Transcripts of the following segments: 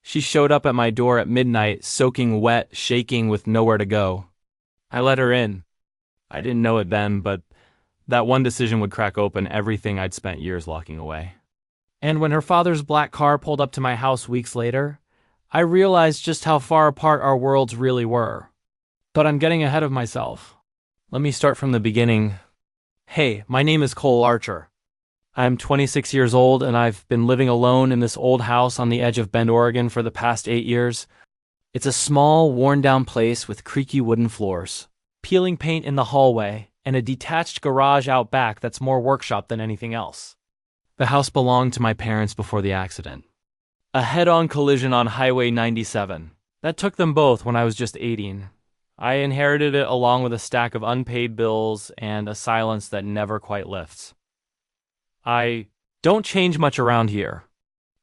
She showed up at my door at midnight, soaking wet, shaking with nowhere to go. I let her in. I didn't know it then, but that one decision would crack open everything I'd spent years locking away. And when her father's black car pulled up to my house weeks later, I realized just how far apart our worlds really were. But I'm getting ahead of myself. Let me start from the beginning. Hey, my name is Cole Archer. I'm 26 years old and I've been living alone in this old house on the edge of Bend, Oregon for the past 8 years. It's a small, worn-down place with creaky wooden floors, peeling paint in the hallway, and a detached garage out back that's more workshop than anything else. The house belonged to my parents before the accident. A head-on collision on Highway 97. That took them both when I was just 18. I inherited it along with a stack of unpaid bills and a silence that never quite lifts. I don't change much around here.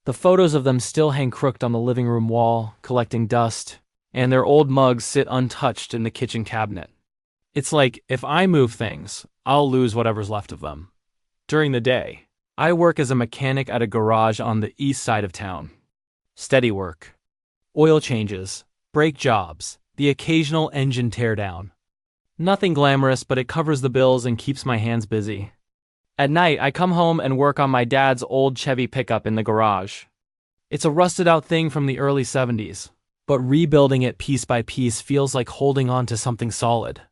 The photos of them still hang crooked on the living room wall, collecting dust, and their old mugs sit untouched in the kitchen cabinet. It's like, if I move things, I'll lose whatever's left of them. During the day, I work as a mechanic at a garage on the east side of town. Steady work. Oil changes, brake jobs, the occasional engine teardown. Nothing glamorous, but it covers the bills and keeps my hands busy. At night, I come home and work on my dad's old Chevy pickup in the garage. It's a rusted-out thing from the early 70s, but rebuilding it piece by piece feels like holding on to something solid.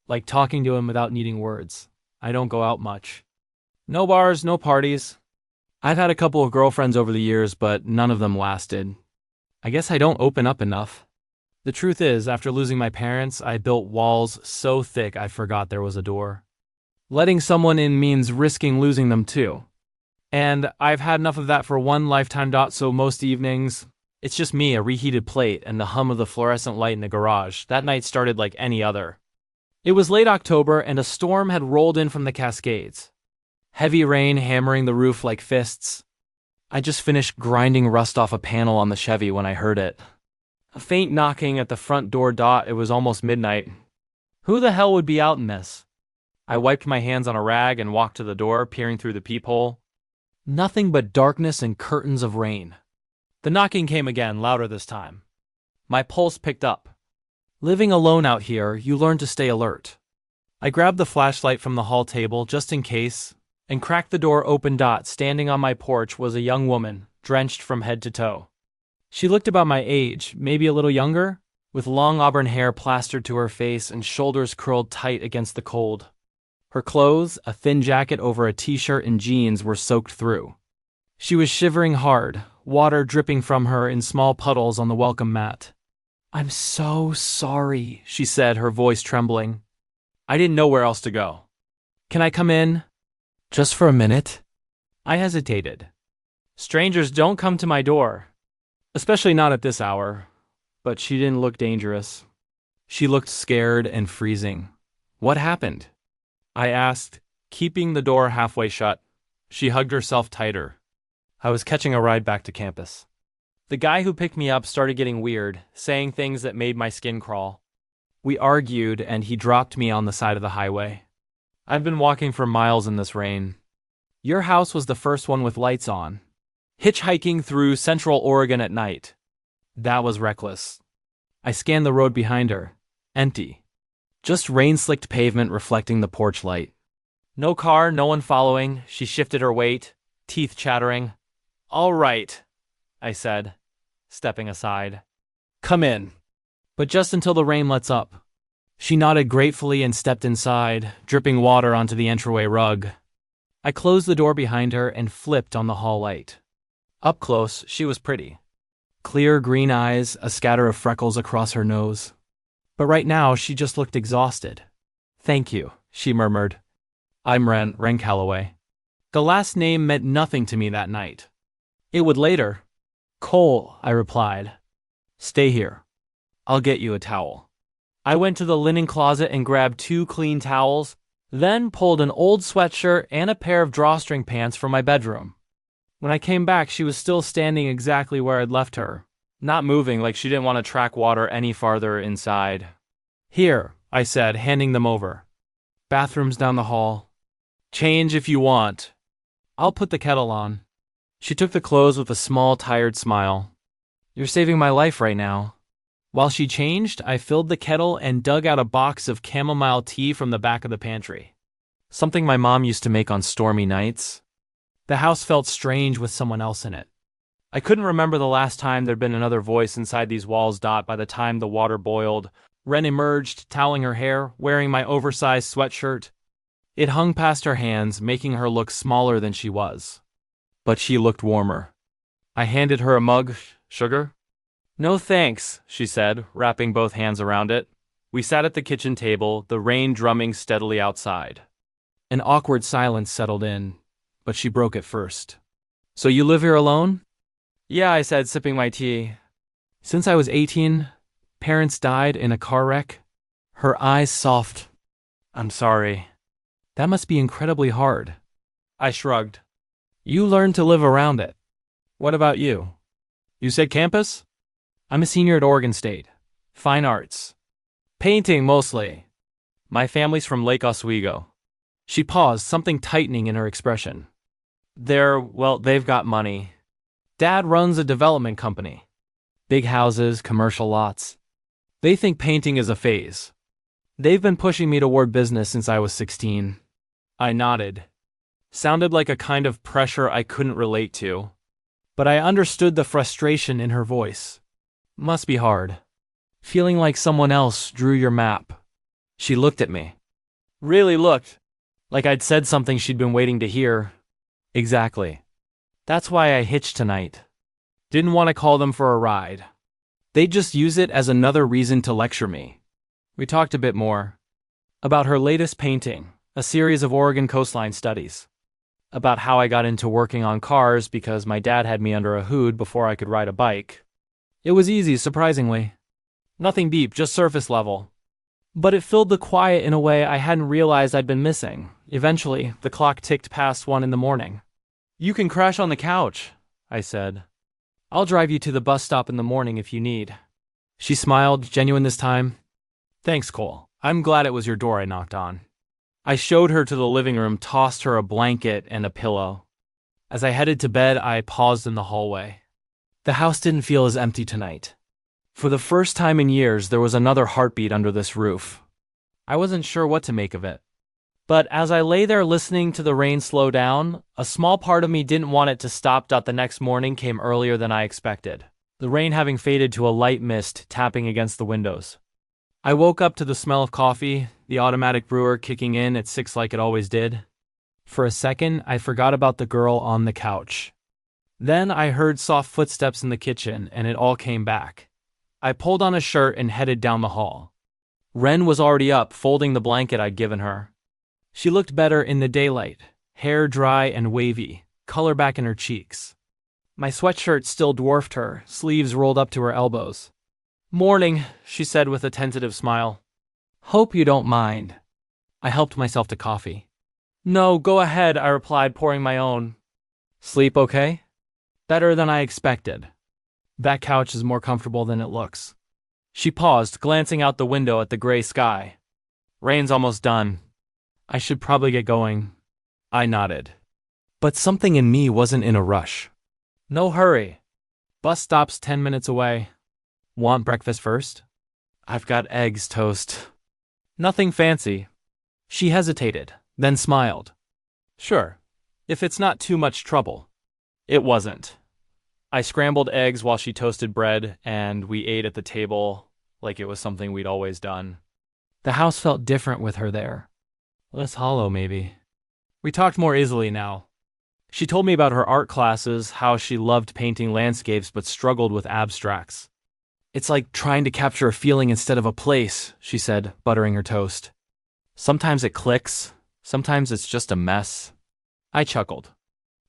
Like talking to him without needing words. I don't go out much. No bars, no parties. I've had a couple of girlfriends over the years, but none of them lasted. I guess I don't open up enough. The truth is, after losing my parents, I built walls so thick I forgot there was a door. Letting someone in means risking losing them too. And I've had enough of that for one lifetime. So most evenings, it's just me, a reheated plate, and the hum of the fluorescent light in the garage. That night started like any other. It was late October and a storm had rolled in from the Cascades. Heavy rain hammering the roof like fists. I just finished grinding rust off a panel on the Chevy when I heard it. A faint knocking at the front door. It was almost midnight. Who the hell would be out in this? I wiped my hands on a rag and walked to the door, peering through the peephole. Nothing but darkness and curtains of rain. The knocking came again, louder this time. My pulse picked up. Living alone out here, you learn to stay alert. I grabbed the flashlight from the hall table just in case, and cracked the door open. Standing on my porch was a young woman, drenched from head to toe. She looked about my age, maybe a little younger, with long auburn hair plastered to her face and shoulders curled tight against the cold. Her clothes, a thin jacket over a t-shirt and jeans, were soaked through. She was shivering hard, water dripping from her in small puddles on the welcome mat. "I'm so sorry," she said, her voice trembling. I didn't know where else to go. "Can I come in? Just for a minute?" I hesitated. Strangers don't come to my door, especially not at this hour, but she didn't look dangerous. She looked scared and freezing. "What happened?" I asked, keeping the door halfway shut. She hugged herself tighter. I was catching a ride back to campus. The guy who picked me up started getting weird, saying things that made my skin crawl. We argued, and he dropped me on the side of the highway. I've been walking for miles in this rain. Your house was the first one with lights on. Hitchhiking through Central Oregon at night. That was reckless. I scanned the road behind her. Empty. Just rain-slicked pavement reflecting the porch light. No car, no one following. She shifted her weight, teeth chattering. "All right," I said, stepping aside. "Come in." But just until the rain lets up. She nodded gratefully and stepped inside, dripping water onto the entryway rug. I closed the door behind her and flipped on the hall light. Up close, she was pretty. Clear green eyes, a scatter of freckles across her nose. But right now, she just looked exhausted. "Thank you," she murmured. "I'm Ren Calloway." The last name meant nothing to me that night. It would later. "Cole," I replied. "Stay here. I'll get you a towel." I went to the linen closet and grabbed 2 clean towels, then pulled an old sweatshirt and a pair of drawstring pants from my bedroom. When I came back, she was still standing exactly where I'd left her. Not moving, like she didn't want to track water any farther inside. "Here," I said, handing them over. "Bathrooms down the hall. Change if you want. I'll put the kettle on." She took the clothes with a small, tired smile. You're saving my life right now. While she changed, I filled the kettle and dug out a box of chamomile tea from the back of the pantry. Something my mom used to make on stormy nights. The house felt strange with someone else in it. I couldn't remember the last time there'd been another voice inside these walls. By the time the water boiled, Ren emerged, toweling her hair, wearing my oversized sweatshirt. It hung past her hands, making her look smaller than she was. But she looked warmer. I handed her a mug. Sugar? No thanks, she said, wrapping both hands around it. We sat at the kitchen table, the rain drumming steadily outside. An awkward silence settled in, but she broke it first. So you live here alone? Yeah, I said, sipping my tea. Since I was 18, parents died in a car wreck. Her eyes soft. I'm sorry. That must be incredibly hard. I shrugged. You learned to live around it. What about you? You said campus? I'm a senior at Oregon State. Fine arts. Painting, mostly. My family's from Lake Oswego. She paused, something tightening in her expression. They've got money. Dad runs a development company. Big houses, commercial lots. They think painting is a phase. They've been pushing me toward business since I was 16. I nodded. Sounded like a kind of pressure I couldn't relate to. But I understood the frustration in her voice. Must be hard. Feeling like someone else drew your map. She looked at me. Really looked. Like I'd said something she'd been waiting to hear. Exactly. That's why I hitched tonight. Didn't want to call them for a ride. They'd just use it as another reason to lecture me. We talked a bit more. About her latest painting, a series of Oregon coastline studies. About how I got into working on cars because my dad had me under a hood before I could ride a bike. It was easy, surprisingly. Nothing deep, just surface level. But it filled the quiet in a way I hadn't realized I'd been missing. Eventually, the clock ticked past 1 a.m. You can crash on the couch, I said. I'll drive you to the bus stop in the morning if you need. She smiled, genuine this time. Thanks, Cole. I'm glad it was your door I knocked on. I showed her to the living room, tossed her a blanket and a pillow. As I headed to bed, I paused in the hallway. The house didn't feel as empty tonight. For the first time in years, there was another heartbeat under this roof. I wasn't sure what to make of it. But as I lay there listening to the rain slow down, a small part of me didn't want it to stop. The next morning came earlier than I expected, the rain having faded to a light mist tapping against the windows. I woke up to the smell of coffee, the automatic brewer kicking in at 6 like it always did. For a second, I forgot about the girl on the couch. Then I heard soft footsteps in the kitchen, and it all came back. I pulled on a shirt and headed down the hall. Ren was already up, folding the blanket I'd given her. She looked better in the daylight, hair dry and wavy, color back in her cheeks. My sweatshirt still dwarfed her, sleeves rolled up to her elbows. Morning, she said with a tentative smile. Hope you don't mind. I helped myself to coffee. No, go ahead, I replied, pouring my own. Sleep okay? Better than I expected. That couch is more comfortable than it looks. She paused, glancing out the window at the gray sky. Rain's almost done. I should probably get going. I nodded. But something in me wasn't in a rush. No hurry. Bus stop's 10 minutes away. Want breakfast first? I've got eggs, toast. Nothing fancy. She hesitated, then smiled. Sure, if it's not too much trouble. It wasn't. I scrambled eggs while she toasted bread, and we ate at the table like it was something we'd always done. The house felt different with her there. Less hollow, maybe. We talked more easily now. She told me about her art classes, how she loved painting landscapes but struggled with abstracts. It's like trying to capture a feeling instead of a place, she said, buttering her toast. Sometimes it clicks, sometimes it's just a mess. I chuckled.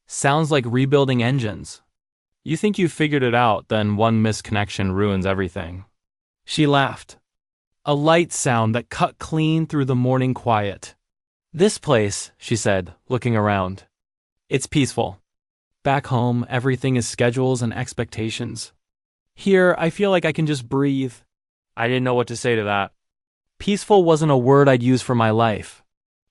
Sounds like rebuilding engines. You think you've figured it out, then one misconnection ruins everything. She laughed. A light sound that cut clean through the morning quiet. This place, she said, looking around. It's peaceful. Back home, everything is schedules and expectations. Here, I feel like I can just breathe. I didn't know what to say to that. Peaceful wasn't a word I'd use for my life.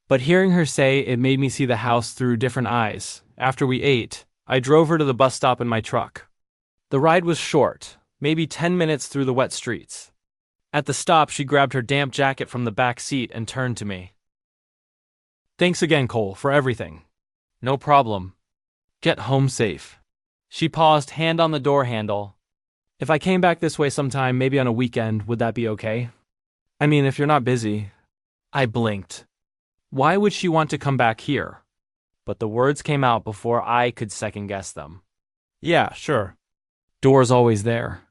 But hearing her say it made me see the house through different eyes. After we ate, I drove her to the bus stop in my truck. The ride was short, maybe 10 minutes through the wet streets. At the stop, she grabbed her damp jacket from the back seat and turned to me. "Thanks again, Cole, for everything." "No problem. Get home safe." She paused, hand on the door handle. "If I came back this way sometime, maybe on a weekend, would that be okay? I mean, if you're not busy." I blinked. Why would she want to come back here? But the words came out before I could second-guess them. "Yeah, sure. Door's always there."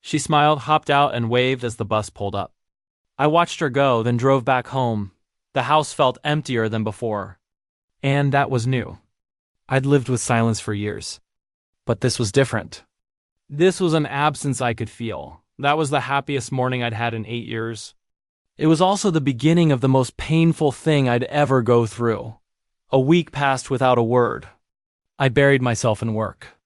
She smiled, hopped out, and waved as the bus pulled up. I watched her go, then drove back home. The house felt emptier than before. And that was new. I'd lived with silence for years. But this was different. This was an absence I could feel. That was the happiest morning I'd had in 8 years. It was also the beginning of the most painful thing I'd ever go through. A week passed without a word. I buried myself in work.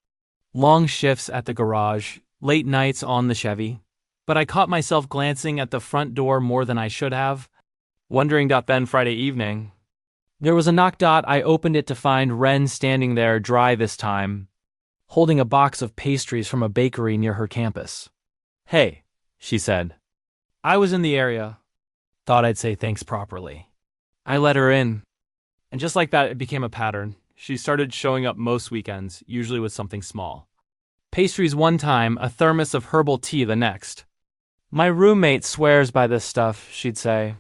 Long shifts at the garage, late nights on the Chevy. But I caught myself glancing at the front door more than I should have. Wondering. Then Friday evening, there was a knock. I opened it to find Ren standing there, dry this time, holding a box of pastries from a bakery near her campus. "Hey," she said. I was in the area. Thought I'd say thanks properly. I let her in. And just like that, it became a pattern. She started showing up most weekends, usually with something small. Pastries one time, a thermos of herbal tea the next. "My roommate swears by this stuff," she'd say.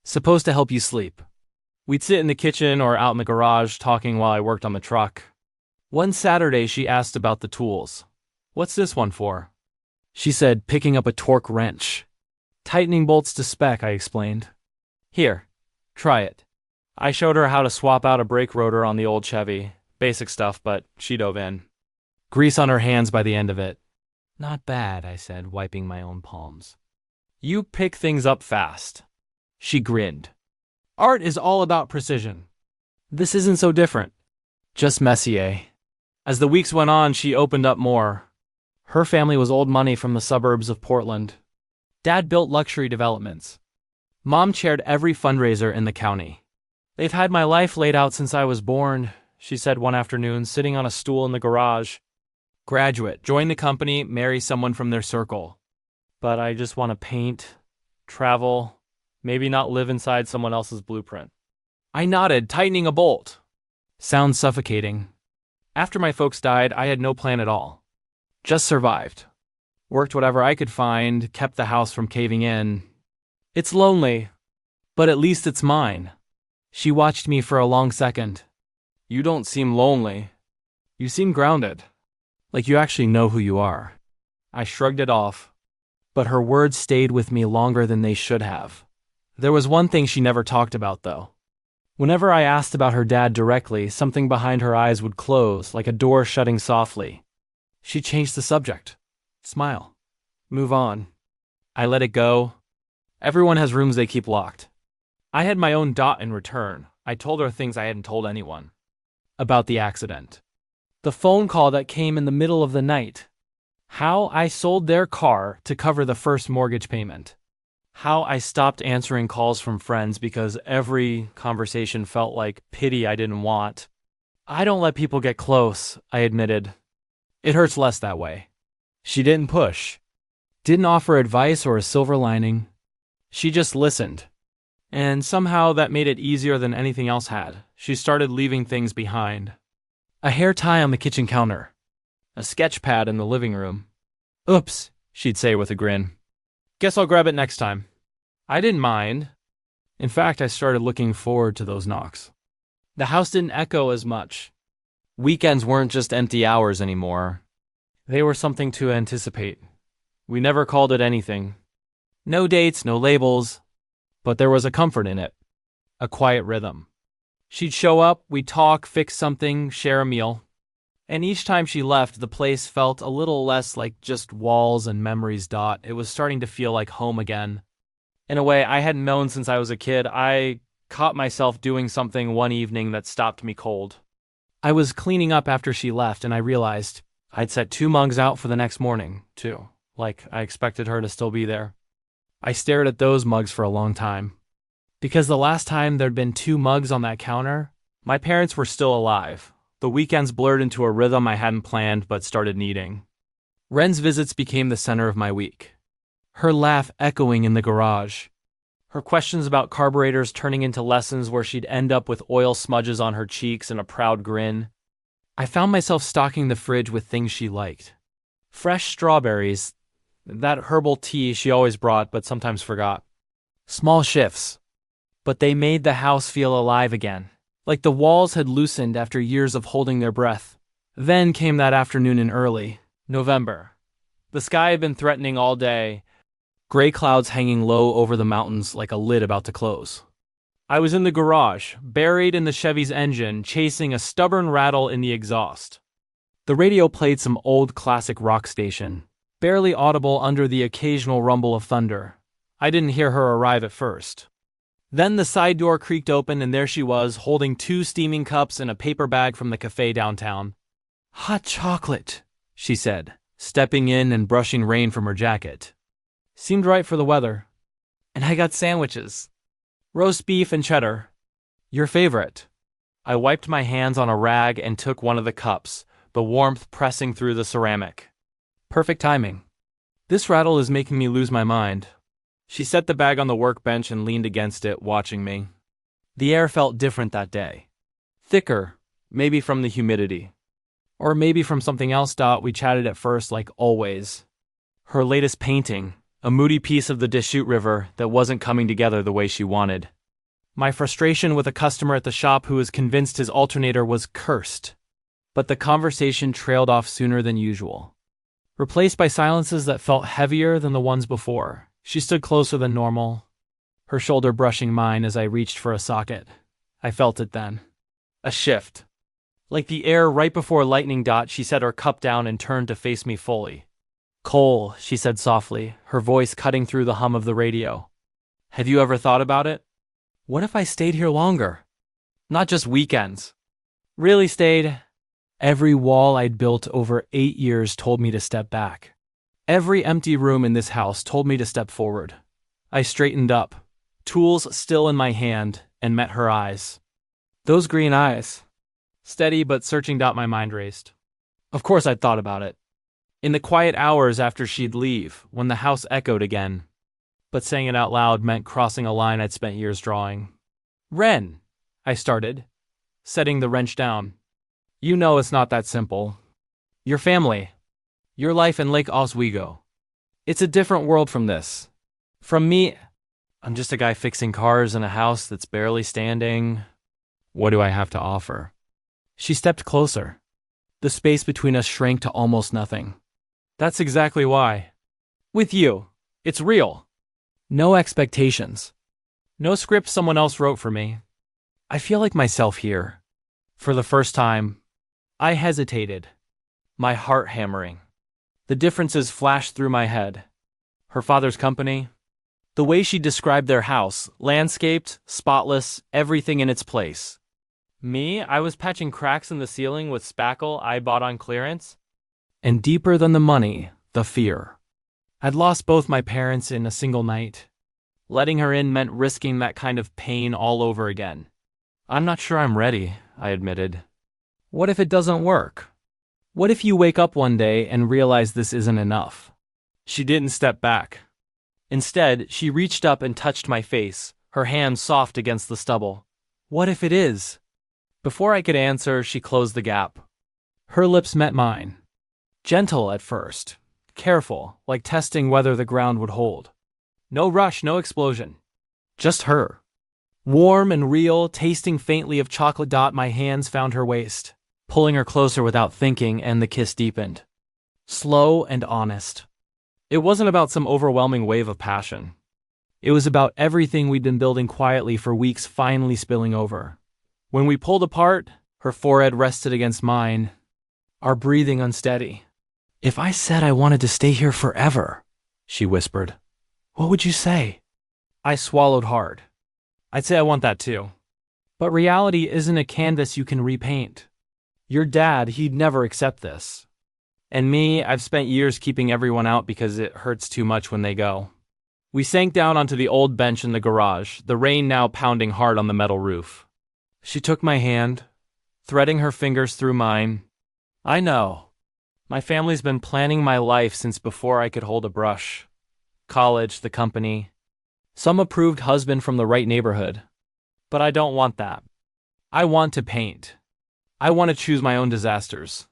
"Supposed to help you sleep." We'd sit in the kitchen or out in the garage talking while I worked on the truck. One Saturday, she asked about the tools. "What's this one for?" She said, picking up a torque wrench. "Tightening bolts to spec," I explained. "Here, try it." I showed her how to swap out a brake rotor on the old Chevy. Basic stuff, but she dove in. Grease on her hands by the end of it. "Not bad," I said, wiping my own palms. "You pick things up fast." She grinned. "Art is all about precision." This isn't so different. Just Messier. As the weeks went on, she opened up more. Her family was old money from the suburbs of Portland. Dad built luxury developments. Mom chaired every fundraiser in the county. "They've had my life laid out since I was born," she said one afternoon, sitting on a stool in the garage. "Graduate, join the company, marry someone from their circle. But I just want to paint, travel, maybe not live inside someone else's blueprint." I nodded, tightening a bolt. Sounds suffocating. After my folks died, I had no plan at all. Just survived. Worked whatever I could find, kept the house from caving in. It's lonely, but at least it's mine. She watched me for a long second. "You don't seem lonely. You seem grounded. Like you actually know who you are." I shrugged it off. But her words stayed with me longer than they should have. There was one thing she never talked about, though. Whenever I asked about her dad directly, something behind her eyes would close, like a door shutting softly. She changed the subject. Smile. Move on. I let it go. Everyone has rooms they keep locked. I had my own dot in return. I told her things I hadn't told anyone. About the accident. The phone call that came in the middle of the night. How I sold their car to cover the first mortgage payment. How I stopped answering calls from friends because every conversation felt like pity I didn't want. I don't let people get close, I admitted. It hurts less that way. She didn't push. Didn't offer advice or a silver lining. She just listened. And somehow that made it easier than anything else had. She started leaving things behind. A hair tie on the kitchen counter. A sketch pad in the living room. "Oops," she'd say with a grin. "Guess I'll grab it next time." I didn't mind. In fact, I started looking forward to those knocks. The house didn't echo as much. Weekends weren't just empty hours anymore. They were something to anticipate. We never called it anything. No dates, no labels. But there was a comfort in it. A quiet rhythm. She'd show up, we'd talk, fix something, share a meal. And each time she left, the place felt a little less like just walls and memories. It was starting to feel like home again. In a way I hadn't known since I was a kid. I caught myself doing something one evening that stopped me cold. I was cleaning up after she left, and I realized I'd set 2 mugs out for the next morning, too. Like I expected her to still be there. I stared at those mugs for a long time. Because the last time there'd been 2 mugs on that counter, my parents were still alive. The weekends blurred into a rhythm I hadn't planned but started needing. Wren's visits became the center of my week. Her laugh echoing in the garage. Her questions about carburetors turning into lessons where she'd end up with oil smudges on her cheeks and a proud grin. I found myself stocking the fridge with things she liked. Fresh strawberries, that herbal tea she always brought but sometimes forgot. Small shifts, but they made the house feel alive again, like the walls had loosened after years of holding their breath. Then came that afternoon in early November. The sky had been threatening all day, gray clouds hanging low over the mountains like a lid about to close. I was in the garage, buried in the Chevy's engine, chasing a stubborn rattle in the exhaust. The radio played some old classic rock station, barely audible under the occasional rumble of thunder. I didn't hear her arrive at first. Then the side door creaked open and there she was, holding 2 steaming cups and a paper bag from the cafe downtown. "Hot chocolate," she said, stepping in and brushing rain from her jacket. Seemed right for the weather. "And I got sandwiches. Roast beef and cheddar. Your favorite." I wiped my hands on a rag and took one of the cups, the warmth pressing through the ceramic. Perfect timing. "This rattle is making me lose my mind." She set the bag on the workbench and leaned against it, watching me. The air felt different that day. Thicker, maybe from the humidity. Or maybe from something else. We chatted at first like always. Her latest painting, a moody piece of the Deschutes River that wasn't coming together the way she wanted. My frustration with a customer at the shop who was convinced his alternator was cursed. But the conversation trailed off sooner than usual. Replaced by silences that felt heavier than the ones before. She stood closer than normal, her shoulder brushing mine as I reached for a socket. I felt it then. A shift. Like the air right before lightning. She set her cup down and turned to face me fully. "Cole," she said softly, her voice cutting through the hum of the radio. "Have you ever thought about it? What if I stayed here longer? Not just weekends. Really stayed." Every wall I'd built over 8 years told me to step back. Every empty room in this house told me to step forward. I straightened up, tools still in my hand, and met her eyes. Those green eyes. Steady but searching. My mind raced. Of course I'd thought about it. In the quiet hours after she'd leave, when the house echoed again. But saying it out loud meant crossing a line I'd spent years drawing. "Wren," I started, setting the wrench down. "You know it's not that simple. Your family. Your life in Lake Oswego. It's a different world from this. From me, I'm just a guy fixing cars in a house that's barely standing. What do I have to offer?" She stepped closer. The space between us shrank to almost nothing. "That's exactly why. With you, it's real. No expectations. No script someone else wrote for me. I feel like myself here. For the first time, I hesitated, my heart hammering. The differences flashed through my head. Her father's company, the way she described their house, landscaped, spotless, everything in its place. Me, I was patching cracks in the ceiling with spackle I bought on clearance. And deeper than the money, the fear. I'd lost both my parents in a single night. Letting her in meant risking that kind of pain all over again. "I'm not sure I'm ready," I admitted. "What if it doesn't work? What if you wake up one day and realize this isn't enough?" She didn't step back. Instead, she reached up and touched my face, her hand soft against the stubble. "What if it is?" Before I could answer, she closed the gap. Her lips met mine. Gentle at first, careful, like testing whether the ground would hold. No rush, no explosion. Just her. Warm and real, tasting faintly of chocolate. My hands found her waist, pulling her closer without thinking, and the kiss deepened. Slow and honest. It wasn't about some overwhelming wave of passion. It was about everything we'd been building quietly for weeks finally spilling over. When we pulled apart, her forehead rested against mine, our breathing unsteady. "If I said I wanted to stay here forever," she whispered, "what would you say?" I swallowed hard. "I'd say I want that too. But reality isn't a canvas you can repaint. Your dad, he'd never accept this. And me, I've spent years keeping everyone out because it hurts too much when they go." We sank down onto the old bench in the garage, the rain now pounding hard on the metal roof. She took my hand, threading her fingers through mine. "I know. My family's been planning my life since before I could hold a brush. College, the company, some approved husband from the right neighborhood. But I don't want that. I want to paint. I want to choose my own disasters.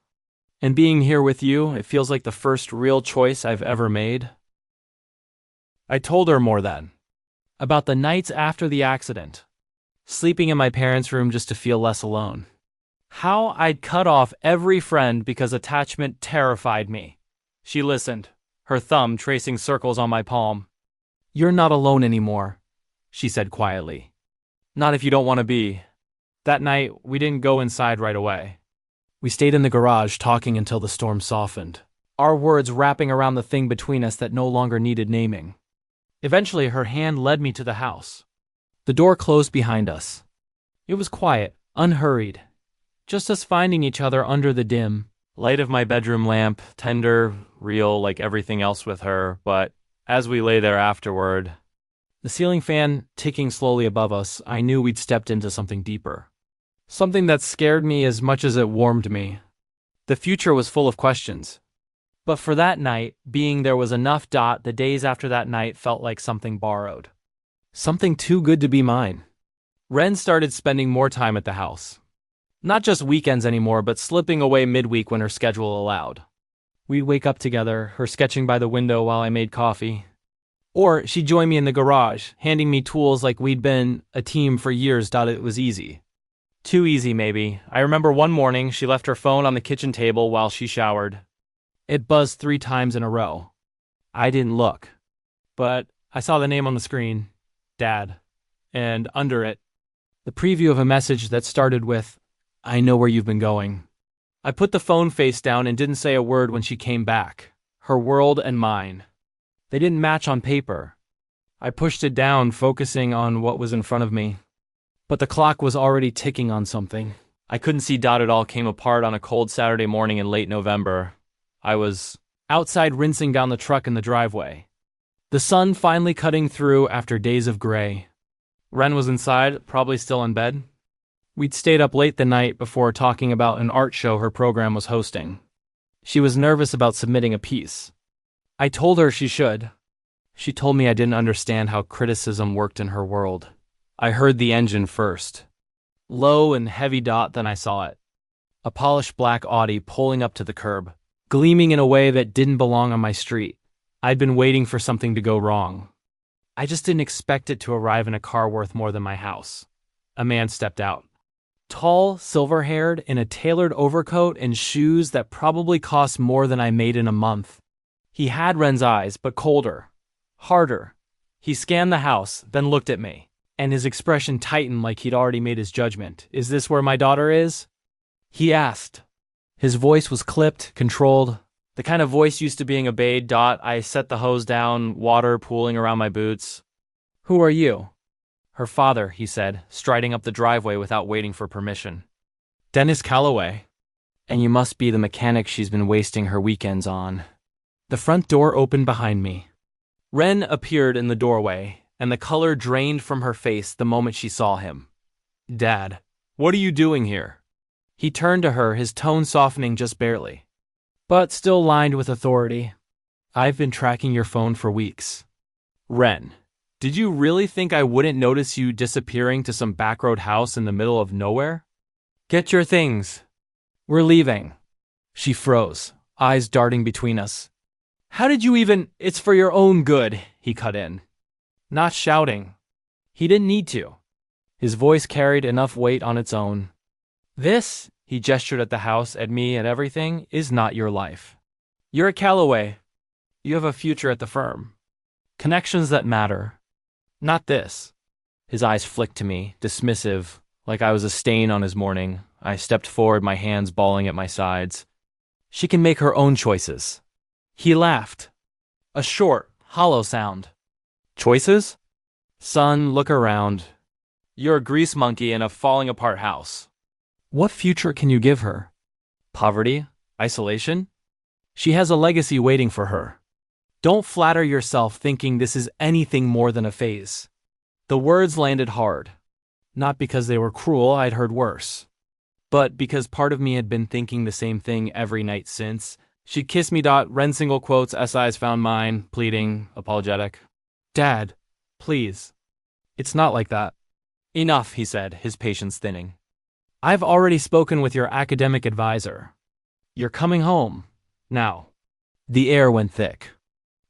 And being here with you, it feels like the first real choice I've ever made. I told her more then. About the nights after the accident. Sleeping in my parents' room just to feel less alone. How I'd cut off every friend because attachment terrified me. She listened, her thumb tracing circles on my palm. "You're not alone anymore," she said quietly. "Not if you don't want to be." That night, we didn't go inside right away. We stayed in the garage talking until the storm softened, our words wrapping around the thing between us that no longer needed naming. Eventually, her hand led me to the house. The door closed behind us. It was quiet, unhurried, just us finding each other under the dim light of my bedroom lamp, tender, real like everything else with her, but as we lay there afterward, the ceiling fan ticking slowly above us, I knew we'd stepped into something deeper. Something that scared me as much as it warmed me. The future was full of questions. But for that night, being there was enough. The days after that night felt like something borrowed. Something too good to be mine. Ren started spending more time at the house. Not just weekends anymore, but slipping away midweek when her schedule allowed. We'd wake up together, her sketching by the window while I made coffee. Or she'd join me in the garage, handing me tools like we'd been a team for years. It was easy. Too easy, maybe. I remember one morning she left her phone on the kitchen table while she showered. It buzzed 3 times in a row. I didn't look, but I saw the name on the screen, Dad, and under it, the preview of a message that started with, "I know where you've been going." I put the phone face down and didn't say a word when she came back. Her world and mine. They didn't match on paper. I pushed it down, focusing on what was in front of me. But the clock was already ticking on something. I couldn't see. It all came apart on a cold Saturday morning in late November. I was outside rinsing down the truck in the driveway. The sun finally cutting through after days of gray. Ren was inside, probably still in bed. We'd stayed up late the night before talking about an art show her program was hosting. She was nervous about submitting a piece. I told her she should. She told me I didn't understand how criticism worked in her world. I heard the engine first. Low and heavy. Then I saw it. A polished black Audi pulling up to the curb, gleaming in a way that didn't belong on my street. I'd been waiting for something to go wrong. I just didn't expect it to arrive in a car worth more than my house. A man stepped out. Tall, silver-haired, in a tailored overcoat and shoes that probably cost more than I made in a month. He had Ren's eyes, but colder. Harder. He scanned the house, then looked at me, and his expression tightened like he'd already made his judgment. "Is this where my daughter is?" he asked. His voice was clipped, controlled, the kind of voice used to being obeyed. I set the hose down, water pooling around my boots. "Who are you?" "Her father," he said, striding up the driveway without waiting for permission. "Dennis Calloway. And you must be the mechanic she's been wasting her weekends on." The front door opened behind me. Ren appeared in the doorway, and the color drained from her face the moment she saw him. "Dad, what are you doing here?" He turned to her, his tone softening just barely, but still lined with authority. "I've been tracking your phone for weeks." "Ren, did you really think I wouldn't notice you disappearing to some backroad house in the middle of nowhere? Get your things. We're leaving." She froze, eyes darting between us. "How did you even— It's for your own good," he cut in. Not shouting. He didn't need to. His voice carried enough weight on its own. "This," he gestured at the house, at me, at everything, "is not your life. You're a Calloway. You have a future at the firm. Connections that matter. Not this." His eyes flicked to me, dismissive, like I was a stain on his morning. I stepped forward, my hands balling at my sides. "She can make her own choices." He laughed. A short, hollow sound. "Choices? Son, look around. You're a grease monkey in a falling-apart house. What future can you give her? Poverty? Isolation? She has a legacy waiting for her. Don't flatter yourself thinking this is anything more than a phase." The words landed hard. Not because they were cruel, I'd heard worse. But because part of me had been thinking the same thing every night since, She'd kiss me. Ren single quotes, SIs found mine, pleading, apologetic. Dad, please. It's not like that. Enough, he said, his patience thinning. I've already spoken with your academic advisor. You're coming home. Now. The air went thick.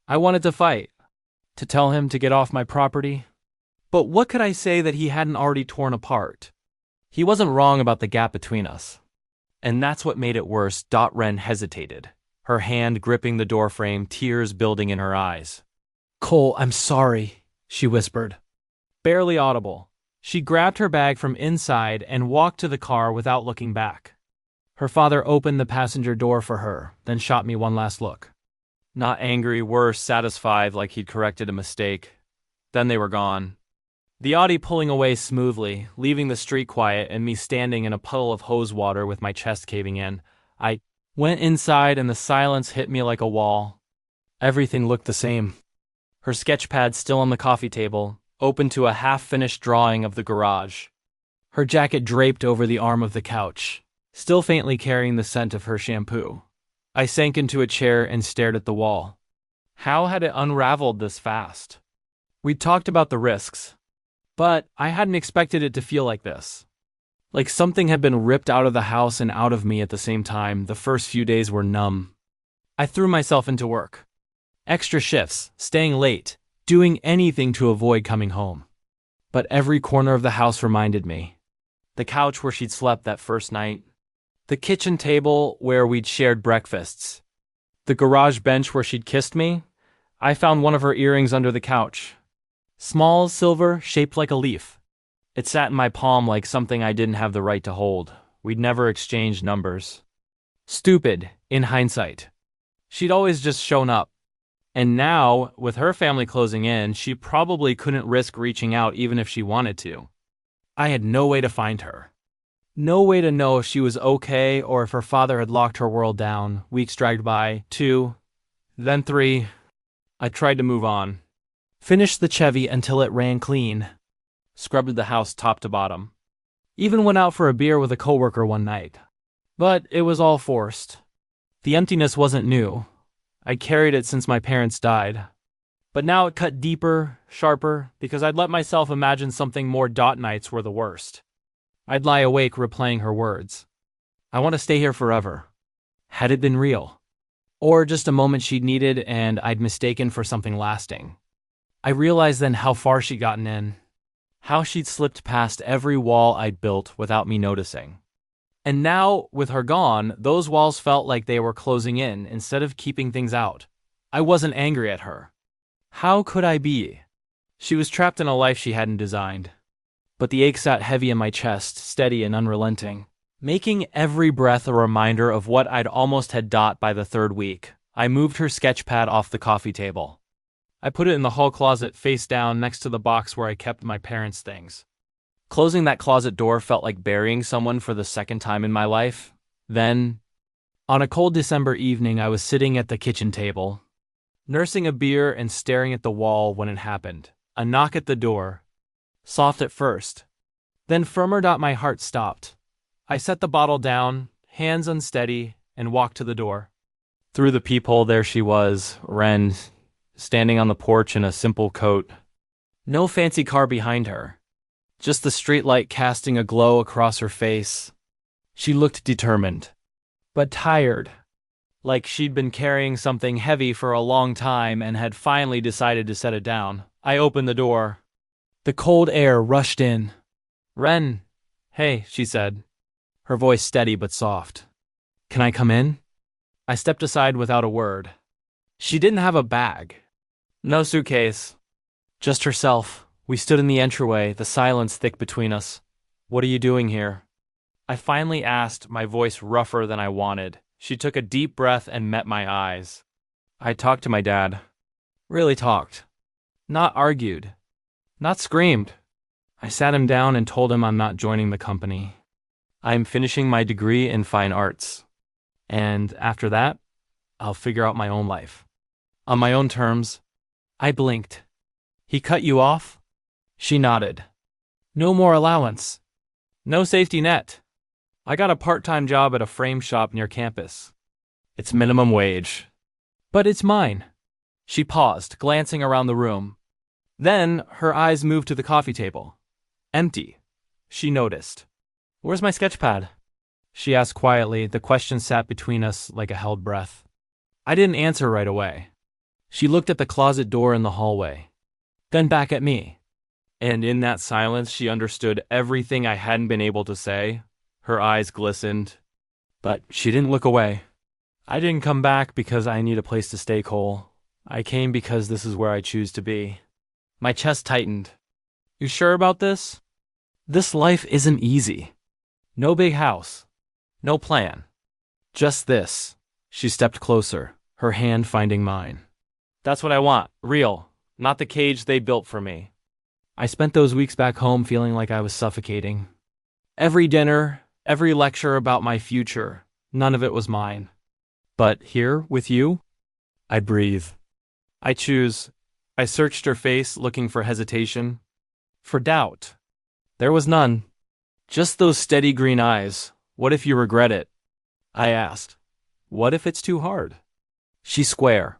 I wanted to fight. To tell him to get off my property. But what could I say that he hadn't already torn apart? He wasn't wrong about the gap between us. And that's what made it worse. Ren hesitated, her hand gripping the doorframe, tears building in her eyes. Cole, I'm sorry, she whispered. Barely audible. She grabbed her bag from inside and walked to the car without looking back. Her father opened the passenger door for her, then shot me one last look. Not angry, worse, satisfied like he'd corrected a mistake. Then they were gone. The Audi pulling away smoothly, leaving the street quiet and me standing in a puddle of hose water with my chest caving in. I went inside and the silence hit me like a wall. Everything looked the same. Her sketch pad still on the coffee table, open to a half-finished drawing of the garage. Her jacket draped over the arm of the couch, still faintly carrying the scent of her shampoo. I sank into a chair and stared at the wall. How had it unraveled this fast? We'd talked about the risks, but I hadn't expected it to feel like this. Like something had been ripped out of the house and out of me at the same time. The first few days were numb. I threw myself into work. Extra shifts, staying late, doing anything to avoid coming home. But every corner of the house reminded me. The couch where she'd slept that first night. The kitchen table where we'd shared breakfasts. The garage bench where she'd kissed me. I found one of her earrings under the couch. Small, silver, shaped like a leaf. It sat in my palm like something I didn't have the right to hold. We'd never exchanged numbers. Stupid, in hindsight. She'd always just shown up. And now, with her family closing in, she probably couldn't risk reaching out even if she wanted to. I had no way to find her. No way to know if she was okay or if her father had locked her world down. Weeks dragged by, 2, then 3. I tried to move on. Finished the Chevy until it ran clean. Scrubbed the house top to bottom. Even went out for a beer with a coworker one night. But it was all forced. The emptiness wasn't new. I carried it since my parents died. But now it cut deeper, sharper, because I'd let myself imagine something more. Nights were the worst. I'd lie awake replaying her words. I want to stay here forever. Had it been real? Or just a moment she'd needed and I'd mistaken for something lasting? I realized then how far she'd gotten in. How she'd slipped past every wall I'd built without me noticing. And now, with her gone, those walls felt like they were closing in instead of keeping things out. I wasn't angry at her. How could I be? She was trapped in a life she hadn't designed. But the ache sat heavy in my chest, steady and unrelenting, making every breath a reminder of what I'd almost had. By the third week, I moved her sketch pad off the coffee table. I put it in the hall closet face down next to the box where I kept my parents' things. Closing that closet door felt like burying someone for the second time in my life. Then, on a cold December evening, I was sitting at the kitchen table, nursing a beer and staring at the wall when it happened. A knock at the door. Soft at first, then firmer. My heart stopped. I set the bottle down, hands unsteady, and walked to the door. Through the peephole there she was, Ren, standing on the porch in a simple coat. No fancy car behind her. Just the streetlight casting a glow across her face. She looked determined, but tired, like she'd been carrying something heavy for a long time and had finally decided to set it down. I opened the door. The cold air rushed in. Ren, hey, she said, her voice steady but soft. Can I come in? I stepped aside without a word. She didn't have a bag. No suitcase. Just herself. We stood in the entryway, the silence thick between us. What are you doing here? I finally asked, my voice rougher than I wanted. She took a deep breath and met my eyes. I talked to my dad. Really talked. Not argued. Not screamed. I sat him down and told him I'm not joining the company. I'm finishing my degree in fine arts. And after that, I'll figure out my own life. On my own terms. I blinked. He cut you off? She nodded. No more allowance. No safety net. I got a part-time job at a frame shop near campus. It's minimum wage. But it's mine. She paused, glancing around the room. Then her eyes moved to the coffee table. Empty. She noticed. Where's my sketch pad? She asked quietly. The question sat between us like a held breath. I didn't answer right away. She looked at the closet door in the hallway, then back at me. And in that silence, she understood everything I hadn't been able to say. Her eyes glistened. But she didn't look away. I didn't come back because I need a place to stay, Cole. I came because this is where I choose to be. My chest tightened. You sure about this? This life isn't easy. No big house. No plan. Just this. She stepped closer, her hand finding mine. That's what I want. Real. Not the cage they built for me. I spent those weeks back home feeling like I was suffocating. Every dinner, every lecture about my future, none of it was mine. But here, with you, I'd breathe. I choose. I searched her face, looking for hesitation, for doubt. There was none. Just those steady green eyes. What if you regret it? I asked. What if it's too hard? She's square.